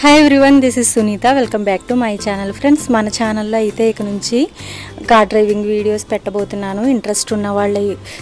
Hi everyone, this is Sunita. Welcome back to my channel. Friends, మన ఛానల్లో అయితే ఇక నుంచి కార్ డ్రైవింగ్ వీడియోస్ పెట్టబోతున్నాను. ఇంట్రెస్ట్ ఉన్న వాళ్ళు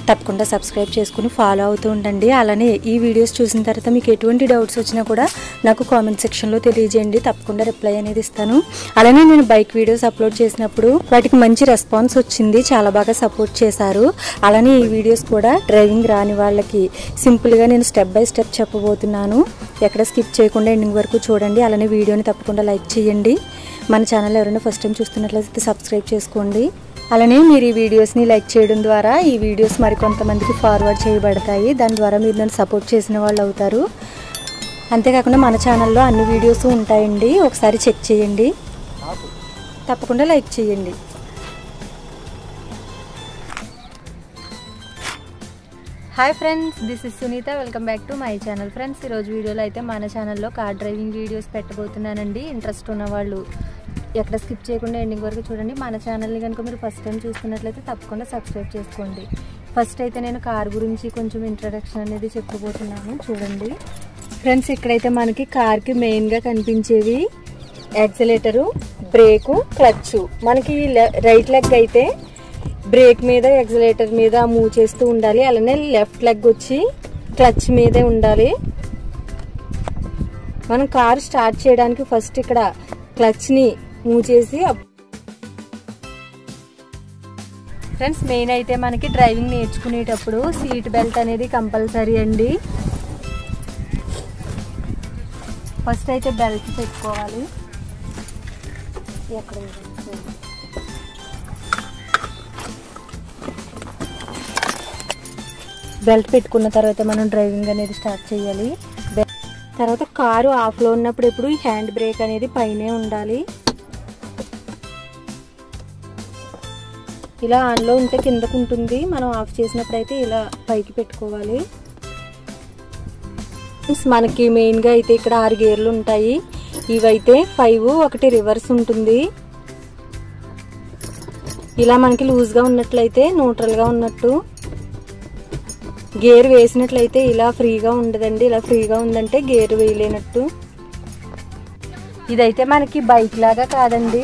తప్పకుండా సబ్స్క్రైబ్ చేసుకుని ఫాలో అవుతూ ఉండండి. అలానే ఈ వీడియోస్ చూసిన తర్వాత మీకు ఎటువంటి డౌట్స్ వచ్చినా కూడా నాకు కామెంట్ సెక్షన్లో తెలియజేయండి. తప్పకుండా రిప్లై అనేది ఇస్తాను. అలానే నేను బైక్ వీడియోస్ అప్లోడ్ చేసినప్పుడు వాటికి మంచి రెస్పాన్స్ వచ్చింది, చాలా బాగా సపోర్ట్ చేశారు. అలానే ఈ వీడియోస్ కూడా డ్రైవింగ్ రాని వాళ్ళకి సింపుల్గా నేను స్టెప్ బై స్టెప్ చెప్పబోతున్నాను. ఎక్కడ స్కిప్ చేయకుండా ఎండింగ్ వరకు చూడండి. అలానే వీడియోని తప్పకుండా లైక్ చేయండి. మన ఛానల్ ఎవరైనా ఫస్ట్ టైం చూస్తున్నట్లయితే సబ్స్క్రైబ్ చేసుకోండి. అలానే మీరు ఈ వీడియోస్ని లైక్ చేయడం ద్వారా ఈ వీడియోస్ మరికొంతమందికి ఫార్వర్డ్ చేయబడతాయి. దాని ద్వారా మీరు నన్ను సపోర్ట్ చేసిన వాళ్ళు అవుతారు. అంతేకాకుండా మన ఛానల్లో అన్ని వీడియోస్ ఉంటాయండి, ఒకసారి చెక్ చేయండి. తప్పకుండా లైక్ చేయండి. Hi friends, this is Sunita. Welcome back to my channel. Friends, ఈరోజు వీడియోలో అయితే మన ఛానల్లో కార్ డ్రైవింగ్ వీడియోస్ పెట్టబోతున్నానండి. ఇంట్రెస్ట్ ఉన్న వాళ్ళు ఎక్కడ స్కిప్ చేయకుండా ఎండింగ్ వరకు చూడండి. మన ఛానల్ని కనుక మీరు ఫస్ట్ టైం చూస్తున్నట్లయితే తప్పకుండా సబ్స్క్రైబ్ చేసుకోండి. ఫస్ట్ అయితే నేను కార్ గురించి కొంచెం ఇంట్రడక్షన్ అనేది చెప్పబోతున్నాను, చూడండి. ఫ్రెండ్స్, ఇక్కడైతే మనకి కార్కి మెయిన్గా కనిపించేవి యాక్సిలేటరు, బ్రేకు, క్లచ్. మనకి రైట్ లెగ్ అయితే బ్రేక్ మీద యాక్సిలేటర్ మీద మూవ్ చేస్తూ ఉండాలి. అలానే లెఫ్ట్ లెగ్ వచ్చి క్లచ్ మీదే ఉండాలి. మనం కార్ స్టార్ట్ చేయడానికి ఫస్ట్ ఇక్కడ క్లచ్ ని మూవ్ చేసి, ఫ్రెండ్స్ మెయిన్ అయితే మనకి డ్రైవింగ్ నేర్చుకునేటప్పుడు సీట్ బెల్ట్ అనేది కంపల్సరీ అండి. ఫస్ట్ అయితే బెల్ట్ పెట్టుకోవాలి. ఎక్కడ బెల్ట్ పెట్టుకున్న తర్వాత మనం డ్రైవింగ్ అనేది స్టార్ట్ చేయాలి. తర్వాత కారు ఆఫ్లో ఉన్నప్పుడు ఎప్పుడు హ్యాండ్ బ్రేక్ అనేది పైనే ఉండాలి. ఇలా ఆన్లో ఉంటే కిందకు ఉంటుంది, మనం ఆఫ్ చేసినప్పుడు అయితే ఇలా పైకి పెట్టుకోవాలి. మనకి మెయిన్గా అయితే ఇక్కడ 6 గేర్లు ఉంటాయి. ఇవైతే 5, ఒకటి రివర్స్ ఉంటుంది. ఇలా మనకి లూజ్గా ఉన్నట్లయితే న్యూట్రల్గా ఉన్నట్టు, గేర్ వేసినట్లయితే ఇలా ఫ్రీగా ఉండదండి. ఇలా ఫ్రీగా ఉందంటే గేర్ వేయలేనట్టు. ఇదైతే మనకి బైక్ లాగా కాదండి,